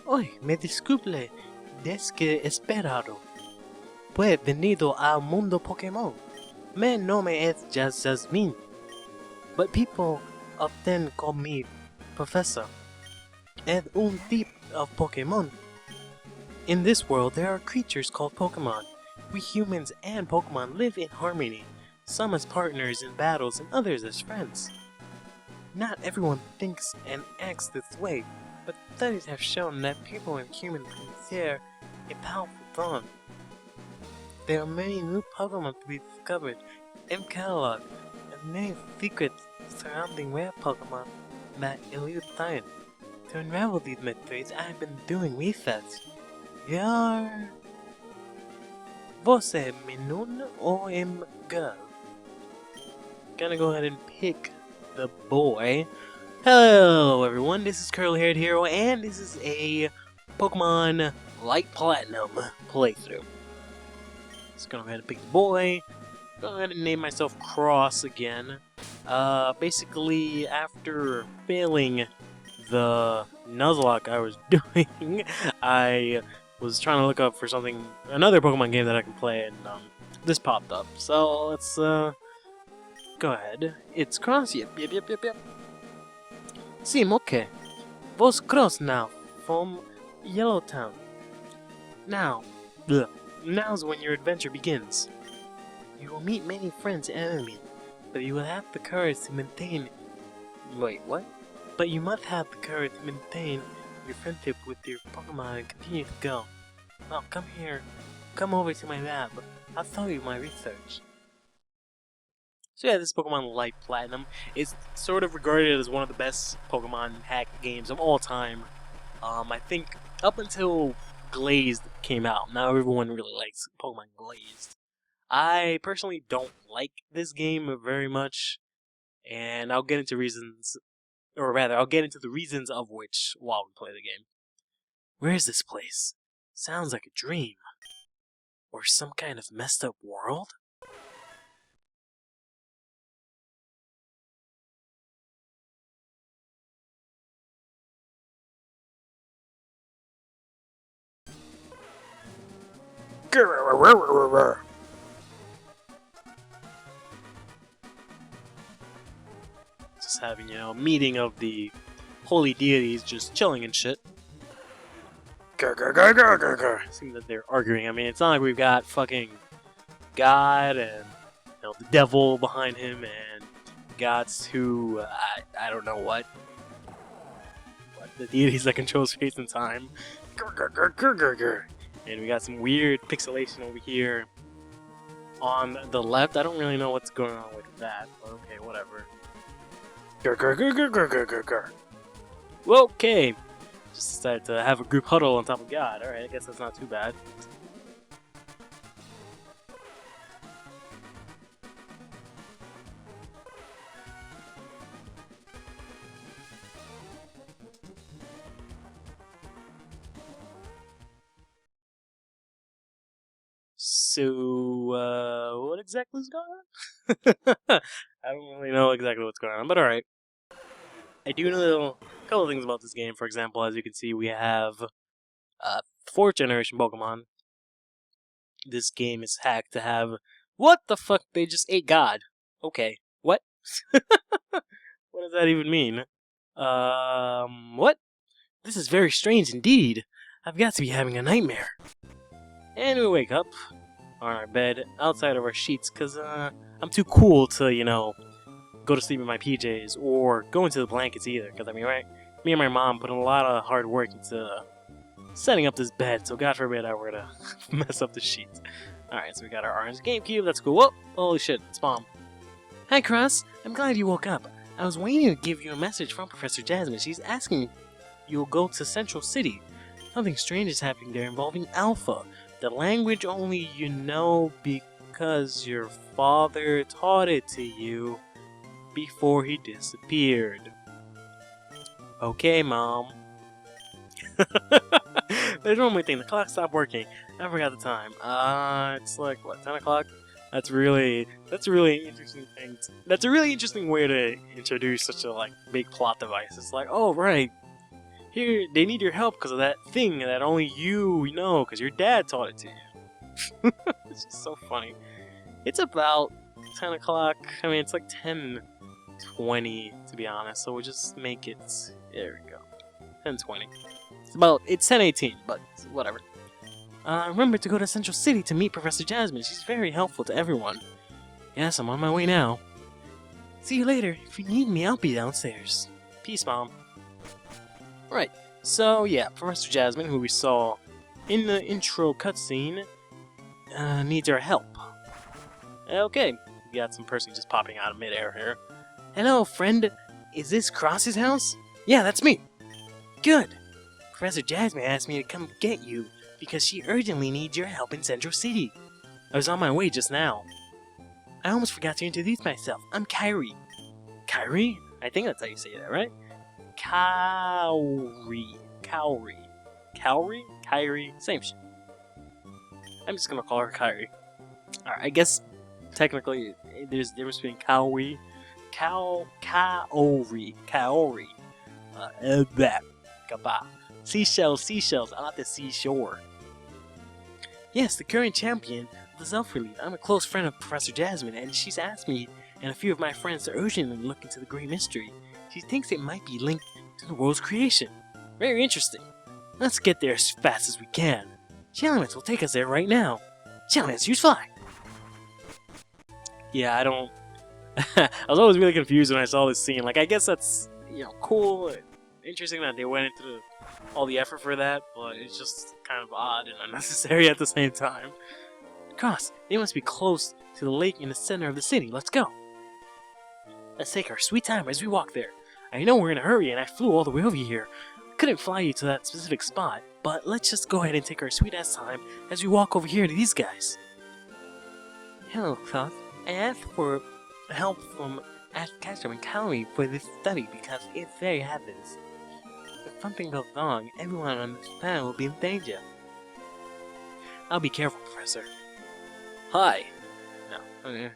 Hoy, me disculpe, desesperado. Pues venido al mundo Pokémon. Mi nombre es Jasmine, but people often call me Professor. And un type of Pokémon. In this world, there are creatures called Pokemon. We humans and Pokemon live in harmony, some as partners in battles and others as friends. Not everyone thinks and acts this way, but studies have shown that people and humans can share a powerful bond. There are many new Pokemon to be discovered and cataloged, and many secrets surrounding rare Pokemon that elude science. To unravel these mysteries, I have been doing research. Yar. Você menino or girl? Gonna go ahead and pick the boy. Hello everyone, this is CurlyHairedHero, and this is a Pokemon Light Platinum playthrough. Just gonna go ahead and pick the boy. Go ahead and name myself Cross again. Basically, after failing the Nuzlocke I was doing, I was trying to look up for another Pokemon game that I can play, and this popped up. So let's go ahead. It's Cross. Yep. Sim, okay. Vos Cross now from Yellowtown. Now's when your adventure begins. You will meet many friends and enemies, but you will have the courage to maintain. Wait, what? But you must have the courage to maintain your friendship with your Pokemon and continue to go. Well, come here. Come over to my lab. I'll show you my research. So yeah, this Pokemon Light Platinum is sort of regarded as one of the best Pokemon hack games of all time. I think up until Glazed came out, now everyone really likes Pokemon Glazed. I personally don't like this game very much, and I'll get into reasons, or rather, I'll get into the reasons of which while we play the game. Where is this place? Sounds like a dream. Or some kind of messed up world? Just having, a meeting of the holy deities just chilling and shit. Seems that they're arguing. I mean, it's not like we've got fucking God and the devil behind him and gods who I don't know what the deities that control space and time. And we got some weird pixelation over here on the left. I don't really know what's going on with that, but okay, whatever. Well, okay. Just decided to have a group huddle on top of God. Alright, I guess that's not too bad. So, what exactly is going on? I don't really know exactly what's going on, but alright. I do know a couple of things about this game. For example, as you can see, we have 4th generation Pokemon. This game is hacked to have... What the fuck? They just ate God. Okay. What? What does that even mean? What? This is very strange indeed. I've got to be having a nightmare. And we wake up on our bed, outside of our sheets, because I'm too cool to, go to sleep in my PJs, or go into the blankets either, because, I mean, right? Me and my mom put in a lot of hard work into setting up this bed, so God forbid I were to mess up the sheets. Alright, so we got our orange GameCube, that's cool. Whoa! Holy shit, it's Mom. Hi, Cross. I'm glad you woke up. I was waiting to give you a message from Professor Jasmine. She's asking you'll go to Central City. Something strange is happening there involving Alpha. The language only you know because your father taught it to you before he disappeared. Okay, Mom. There's one more thing. The clock stopped working. I forgot the time. It's like, what, 10 o'clock? That's a really interesting thing. That's a really interesting way to introduce such a, big plot device. It's like, oh, right. Here, they need your help because of that thing that only you know, because your dad taught it to you. It's just so funny. It's about 10 o'clock. I mean, it's like 10:20 to be honest. So we'll just make it. There we go. 10:20. It's 10:18, but whatever. Remember to go to Central City to meet Professor Jasmine. She's very helpful to everyone. Yes, I'm on my way now. See you later. If you need me, I'll be downstairs. Peace, Mom. Right. So yeah, Professor Jasmine, who we saw in the intro cutscene, needs our help. Okay, we got some person just popping out of midair here. Hello, friend. Is this Cross's house? Yeah, that's me. Good. Professor Jasmine asked me to come get you because she urgently needs your help in Central City. I was on my way just now. I almost forgot to introduce myself. I'm Kyrie. Kyrie? I think that's how you say that, right? Kyrie. Same shit. I'm just gonna call her Kyrie. Alright, I guess technically there's a difference between Kaori. Kaori. That. Kaba. Seashells on the seashore. Yes, the current champion of the Self-Relief. I'm a close friend of Professor Jasmine, and she's asked me and a few of my friends to urgently look into the great mystery. She thinks it might be linked to the world's creation. Very interesting. Let's get there as fast as we can. Chalmers will take us there right now. Chalmers, use fly. Yeah, I don't... I was always really confused when I saw this scene. Like, I guess that's, cool, interesting that they went into all the effort for that, but it's just kind of odd and unnecessary at the same time. Cross, they must be close to the lake in the center of the city. Let's go. Let's take our sweet time as we walk there. I know we're in a hurry and I flew all the way over here. I couldn't fly you to that specific spot, but let's just go ahead and take our sweet ass time as we walk over here to these guys. Hello, Cross. I asked for help from Astro and Calorie for this study because it very happens. If something goes wrong, everyone on this planet will be in danger. I'll be careful, Professor. Hi. No. Okay.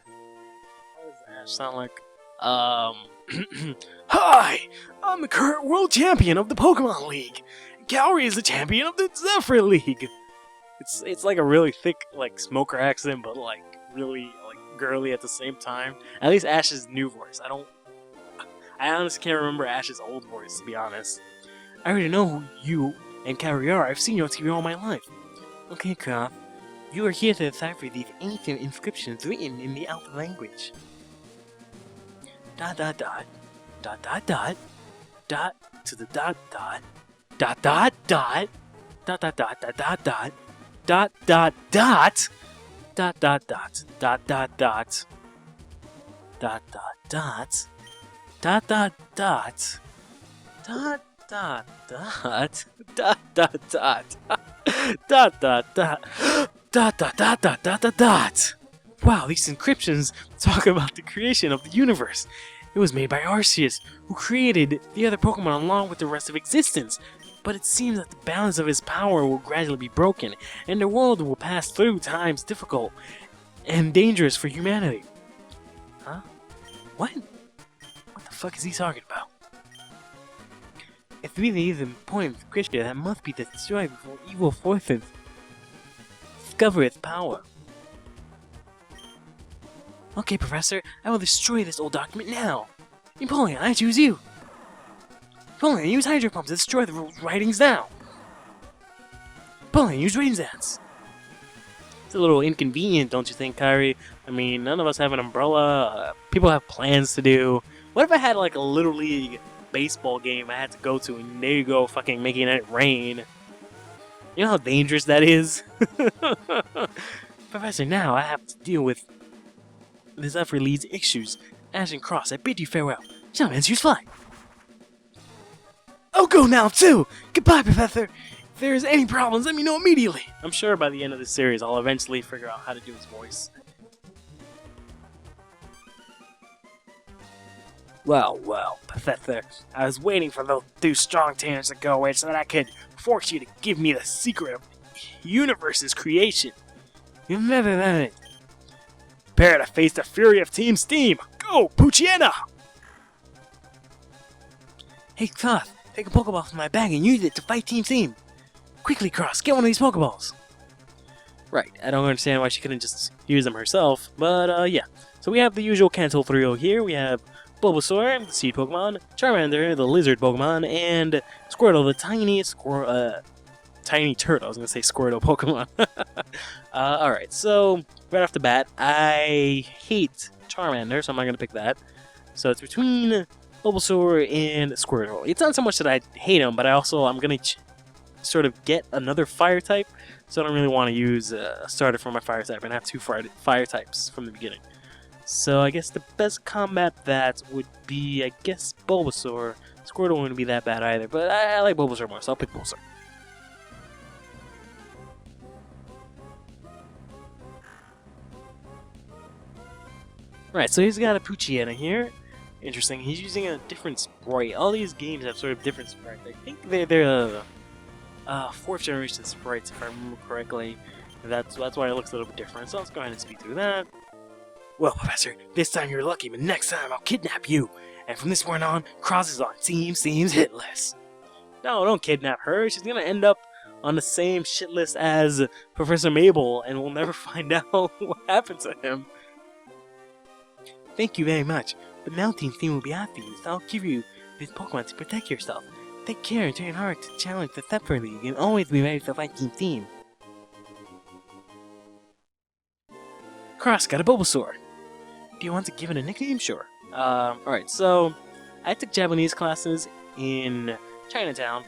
What does Ash sound like? Hi! I'm the current world champion of the Pokemon League. Calorie is the champion of the Zephyr League. It's like a really thick, like, smoker accent, but like really girly at the same time. At least Ash's new voice. I honestly can't remember Ash's old voice, to be honest. I already know who you and Kyrie are. I've seen you on TV all my life. Okay, Kraft. You are here to decipher these ancient inscriptions written in the Alpha language. ... to the ... to the ... ... Wow, these inscriptions talk about the creation of the universe. It was made by Arceus, who created the other Pokemon along with the rest of existence. But it seems that the balance of his power will gradually be broken, and the world will pass through times difficult and dangerous for humanity. Huh? What? What the fuck is he talking about? If really is an important creature that must be destroyed before evil forces discover its power. Okay, Professor, I will destroy this old document now. Napoleon, I choose you. Napoleon, use Hydro Pump to destroy the writings now. Napoleon, use Rain Dance. It's a little inconvenient, don't you think, Kyrie? I mean, none of us have an umbrella. People have plans to do. What if I had like a Little League baseball game I had to go to, and there you go, fucking making it rain? You know how dangerous that is? Professor, now I have to deal with this Zephyr League's issues. Ash and Cross, I bid you farewell. Shaman's use fly. I'll go now too! Goodbye, Professor! If there's any problems, let me know immediately! I'm sure by the end of this series, I'll eventually figure out how to do his voice. Well, Professor, I was waiting for those two strong tanners to go away so that I could force you to give me the secret of the universe's creation. You've never done it. Prepare to face the fury of Team Steam! Go, Puchiena! Hey, Cloth, Take a Pokeball from my bag and use it to fight Team Team. Quickly, Cross, get one of these Pokeballs. Right, I don't understand why she couldn't just use them herself, but yeah. So we have the usual Kanto trio here. We have Bulbasaur, the Seed Pokemon, Charmander, the Lizard Pokemon, and Squirtle, the tiny turtle. I was gonna say Squirtle Pokemon. Alright, so right off the bat, I hate Charmander, so I'm not gonna pick that. So it's between Bulbasaur and Squirtle. It's not so much that I hate him, but I'm gonna sort of get another fire type, so I don't really want to use a starter for my fire type and have two fire types from the beginning. So I guess the best combat that would be, I guess, Bulbasaur. Squirtle wouldn't be that bad either, but I like Bulbasaur more, so I'll pick Bulbasaur. Right, so he's got a Poochyena here. Interesting, he's using a different sprite. All these games have sort of different sprites. I think they're 4th generation sprites, if I remember correctly. That's why it looks a little bit different, so let's go ahead and speed through that. Well, Professor, this time you're lucky, but next time I'll kidnap you. And from this point on, Cross is on Team Seems Hitless. No, don't kidnap her. She's gonna end up on the same shit list as Professor Mabel, and we'll never find out what happened to him. Thank you very much, but now Team Team will be after you, so I'll give you this Pokemon to protect yourself. Take care and train hard to challenge the Thepper League, and always be ready to fight Team Team. Cross got a Bulbasaur. Do you want to give it a nickname? Sure. Alright, so I took Japanese classes in Chinatown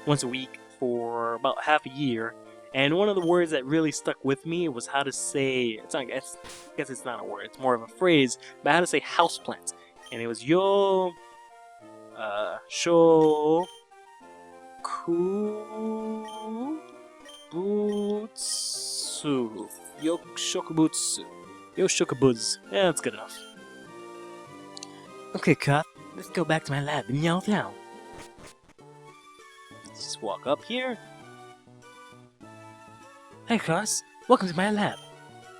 once a week for about half a year, and one of the words that really stuck with me was how to say, I guess it's not a word, it's more of a phrase, but how to say houseplant. And it was yo sho ku butsu. Yo shokubutsu. Yo shokubuz. Yeah, that's good enough. Okay, Cop, let's go back to my lab in Yao Town. Let's just walk up here. Hey, Cross, welcome to my lab.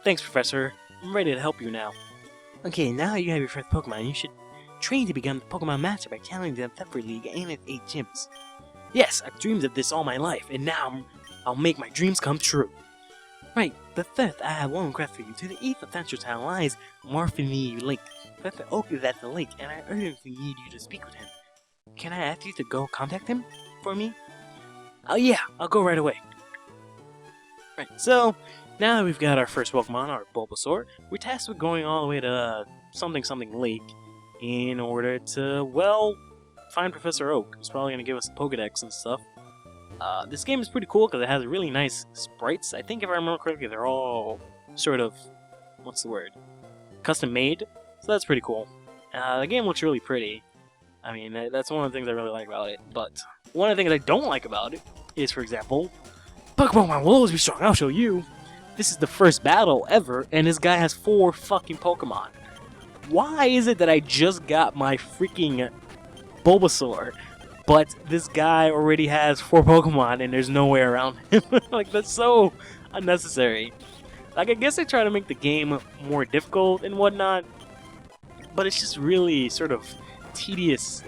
Thanks, Professor. I'm ready to help you now. Okay, now you have your first Pokemon. You should train to become the Pokemon Master by challenging the Thepper League and its 8 gyms. Yes, I've dreamed of this all my life, and now I'll make my dreams come true. Right, but first I have one request for you. To the east of Central Town lies Morphine Lake. Professor Oak is at the lake, and I urgently need you to speak with him. Can I ask you to go contact him for me? Oh yeah, I'll go right away. Right, so now that we've got our first Pokemon, our Bulbasaur, we're tasked with going all the way to something lake in order to, well, find Professor Oak, who's probably going to give us a Pokedex and stuff. This game is pretty cool because it has really nice sprites. I think if I remember correctly, they're all sort of, what's the word, custom made, so that's pretty cool. The game looks really pretty. I mean, that's one of the things I really like about it, but one of the things I don't like about it is, for example, Pokemon will always be strong, I'll show you. This is the first battle ever, and this guy has 4 fucking Pokemon. Why is it that I just got my freaking Bulbasaur, but this guy already has 4 Pokemon and there's no way around him? Like, that's so unnecessary. Like, I guess they try to make the game more difficult and whatnot, but it's just really sort of tedious.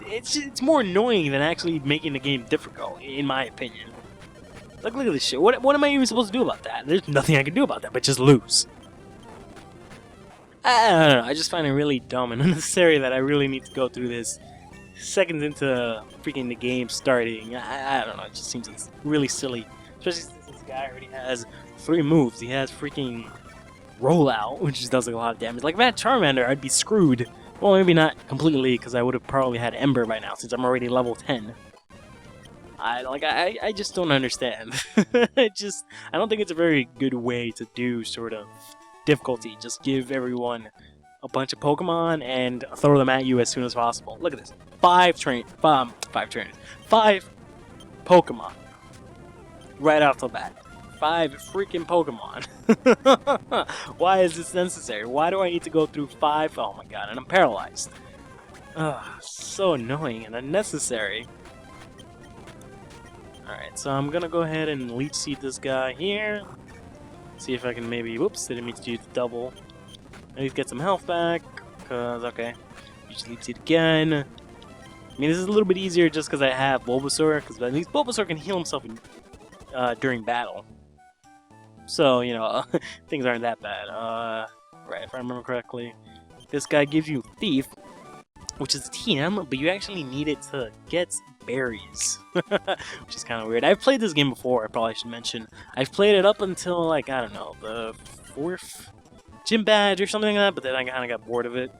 It's more annoying than actually making the game difficult, in my opinion. Like, look at this shit. What am I even supposed to do about that? There's nothing I can do about that, but just lose. I don't know. I just find it really dumb and unnecessary that I really need to go through this seconds into freaking the game starting. I don't know. It just seems really silly. Especially since this guy already has 3 moves. He has freaking Rollout, which just does like a lot of damage. Like, if I had Charmander, I'd be screwed. Well, maybe not completely, because I would have probably had Ember by now, since I'm already level 10. I just don't understand. I don't think it's a very good way to do sort of difficulty. Just give everyone a bunch of Pokemon and throw them at you as soon as possible. Look at this. 5 Pokemon. Right off the bat. 5 freaking Pokemon. Why is this necessary? Why do I need to go through 5? Oh my god, and I'm paralyzed. Ugh, so annoying and unnecessary. Alright, so I'm gonna go ahead and Leech Seed this guy here. See if I can maybe, whoops, didn't mean to use the double. At least get some health back, cause, okay. Use Leech Seed again. I mean, this is a little bit easier just because I have Bulbasaur, because at least Bulbasaur can heal himself during battle. So, you know, things aren't that bad. Right, if I remember correctly. This guy gives you Thief, which is a TM, but you actually need it to get berries, which is kind of weird. I've played this game before, I probably should mention. I've played it up until, like, I don't know, the 4th gym badge or something like that, but then I kind of got bored of it.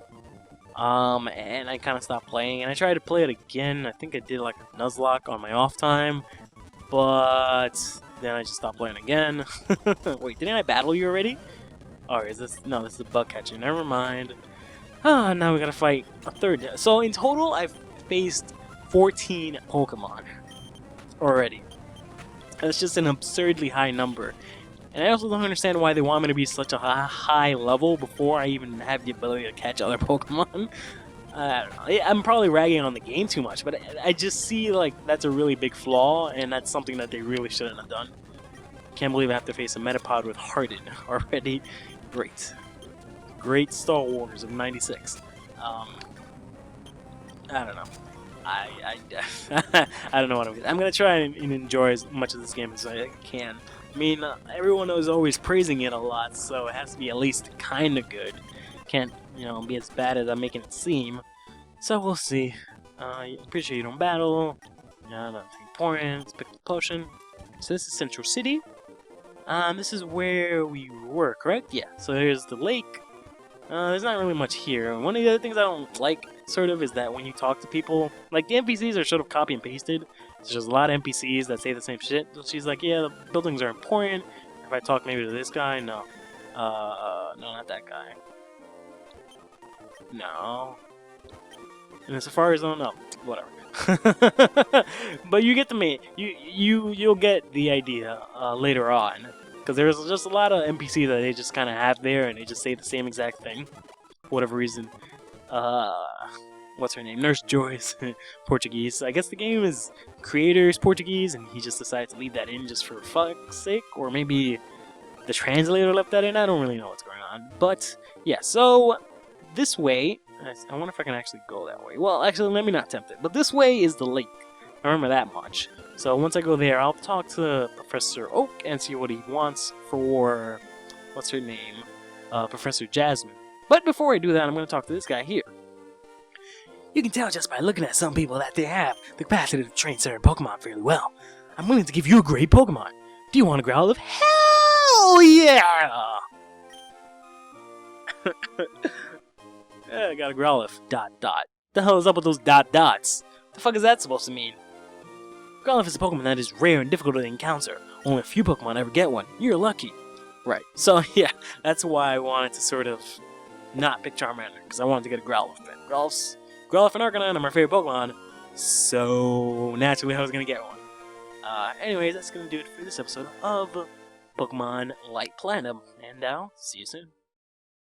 And I kind of stopped playing, and I tried to play it again. I think I did, like, a Nuzlocke on my off time, but then I just stopped playing again. Wait, didn't I battle you already? Oh, is this? No, this is a bug catcher. Never mind. Ah, now we gotta fight a third. So in total, I've faced 14 Pokemon already. That's just an absurdly high number. And I also don't understand why they want me to be such a high level before I even have the ability to catch other Pokemon. I don't know. I'm probably ragging on the game too much, but I just see like that's a really big flaw, and that's something that they really shouldn't have done. Can't believe I have to face a Metapod with Harden already. Great Star Wars of '96. I don't know. I don't know what I'm gonna try and enjoy as much of this game as I can. I mean, everyone is always praising it a lot, so it has to be at least kind of good. Can't, you know, be as bad as I'm making it seem. So we'll see. I'm pretty sure you don't battle. Yeah, nothing important. Pick the potion. So this is Central City. This is where we were, correct? Yeah. So there's the lake. There's not really much here. One of the other things I don't like, sort of, is that when you talk to people, like, the NPCs are sort of copy and pasted. There's just a lot of NPCs that say the same shit. So she's like, yeah, the buildings are important. If I talk maybe to this guy, no. No, not that guy. No. In the Safari Zone, no. Whatever. But you get the main. You'll get the idea later on. Because there's just a lot of NPCs that they just kind of have there, and they just say the same exact thing. For whatever reason. What's her name? Nurse Joy's Portuguese. I guess the game is creator's Portuguese, and he just decided to leave that in just for fuck's sake. Or maybe the translator left that in. I don't really know what's going on. But, yeah, so this way... I wonder if I can actually go that way. Well, actually, let me not tempt it. But this way is the lake. I remember that much. So once I go there, I'll talk to Professor Oak and see what he wants for... What's her name? Professor Jasmine. But before I do that, I'm going to talk to this guy here. You can tell just by looking at some people that they have the capacity to train certain Pokemon fairly well. I'm willing to give you a great Pokemon. Do you want a Growlithe? Hell yeah! I got a Growlithe. ... The hell is up with those ... dots? The fuck is that supposed to mean? Growlithe is a Pokemon that is rare and difficult to encounter. Only a few Pokemon ever get one. You're lucky. Right. So, yeah, that's why I wanted to sort of not pick Charmander, because I wanted to get a Growlithe. Growlithe and Arcanine are my favorite Pokemon, so naturally I was going to get one. Anyways, that's going to do it for this episode of Pokemon Light Platinum, and I'll see you soon.